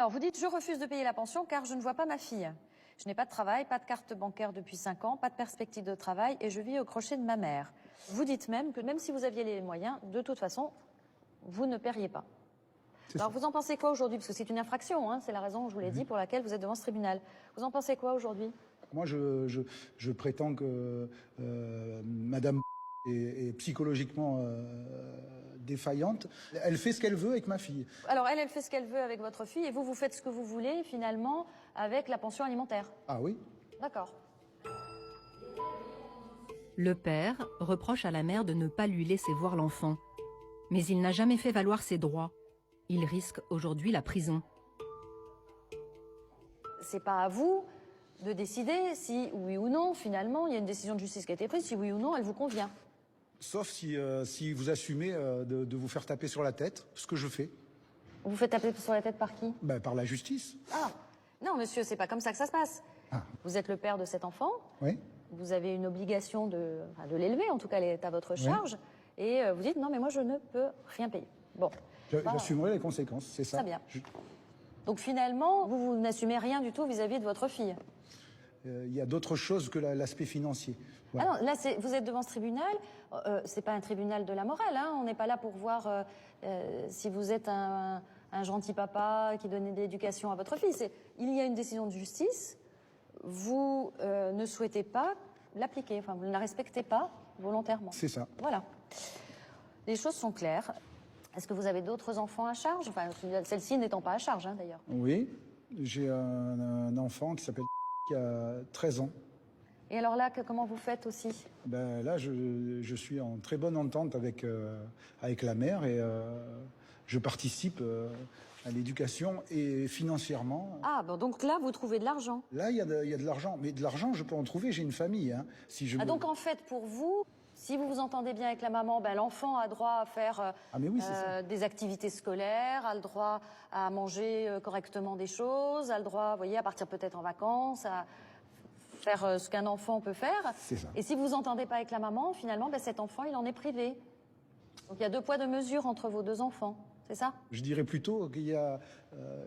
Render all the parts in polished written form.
Alors vous dites, je refuse de payer la pension car je ne vois pas ma fille. Je n'ai pas de travail, pas de carte bancaire depuis 5 ans, pas de perspective de travail et je vis au crochet de ma mère. Vous dites même que même si vous aviez les moyens, de toute façon, vous ne paieriez pas. Alors vous en pensez quoi aujourd'hui? Parce que c'est une infraction, hein, c'est la raison, je vous l'ai dit, pour laquelle vous êtes devant ce tribunal. Vous en pensez quoi aujourd'hui? Moi, je prétends que Madame est psychologiquement défaillante. Elle fait ce qu'elle veut avec ma fille. Alors elle fait ce qu'elle veut avec votre fille et vous faites ce que vous voulez finalement avec la pension alimentaire. Ah oui? D'accord. Le père reproche à la mère de ne pas lui laisser voir l'enfant. Mais il n'a jamais fait valoir ses droits. Il risque aujourd'hui la prison. C'est pas à vous de décider si oui ou non, finalement, il y a une décision de justice qui a été prise, si oui ou non, elle vous convient. Sauf si vous assumez de vous faire taper sur la tête, ce que je fais. Vous faites taper sur la tête par qui? Ben, par la justice. Ah, non monsieur, c'est pas comme ça que ça se passe. Ah. Vous êtes le père de cet enfant, Oui. vous avez une obligation de l'élever, en tout cas elle est à votre charge, et vous dites non mais moi je ne peux rien payer. Bon. J'assumerai les conséquences, c'est ça. Très bien. Donc finalement, vous n'assumez rien du tout vis-à-vis de votre fille. Il y a d'autres choses que l'aspect financier. Voilà. Ah non, là, vous êtes devant ce tribunal, c'est pas un tribunal de la morale, hein, on n'est pas là pour voir si vous êtes un gentil papa qui donnait de l'éducation à votre fille. Il y a une décision de justice, vous ne souhaitez pas l'appliquer, enfin vous ne la respectez pas volontairement. C'est ça. Voilà. Les choses sont claires. Est-ce que vous avez d'autres enfants à charge? Enfin, celle-ci n'étant pas à charge, hein, d'ailleurs. Oui, j'ai un enfant qui s'appelle qui a 13 ans. Et alors là, comment vous faites aussi? Ben là, je suis en très bonne entente avec la mère et je participe à l'éducation et financièrement. Ah, bon, donc là, vous trouvez de l'argent? Là, il y a de l'argent, mais de l'argent, je peux en trouver, j'ai une famille. Hein, si je donc en fait, pour vous, si vous vous entendez bien avec la maman, ben, l'enfant a droit à faire des activités scolaires, a le droit à manger correctement des choses, a le droit, vous voyez, à partir peut-être en vacances, à faire ce qu'un enfant peut faire. C'est ça. Et si vous vous entendez pas avec la maman, finalement, ben, cet enfant, il en est privé. Donc il y a 2 poids 2 mesures entre vos 2 enfants, c'est ça? Je dirais plutôt qu'il y a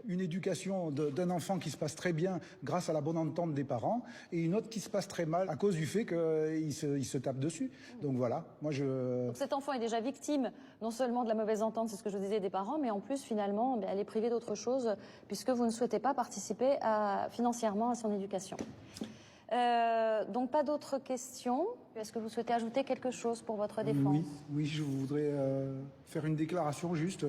une éducation d'un enfant qui se passe très bien grâce à la bonne entente des parents et une autre qui se passe très mal à cause du fait qu'il se tape dessus. Donc voilà, moi Donc cet enfant est déjà victime non seulement de la mauvaise entente, c'est ce que je disais, des parents, mais en plus finalement, elle est privée d'autre chose puisque vous ne souhaitez pas participer financièrement à son éducation. Donc pas d'autres questions. Est-ce que vous souhaitez ajouter quelque chose pour votre défense? Oui, je voudrais faire une déclaration juste.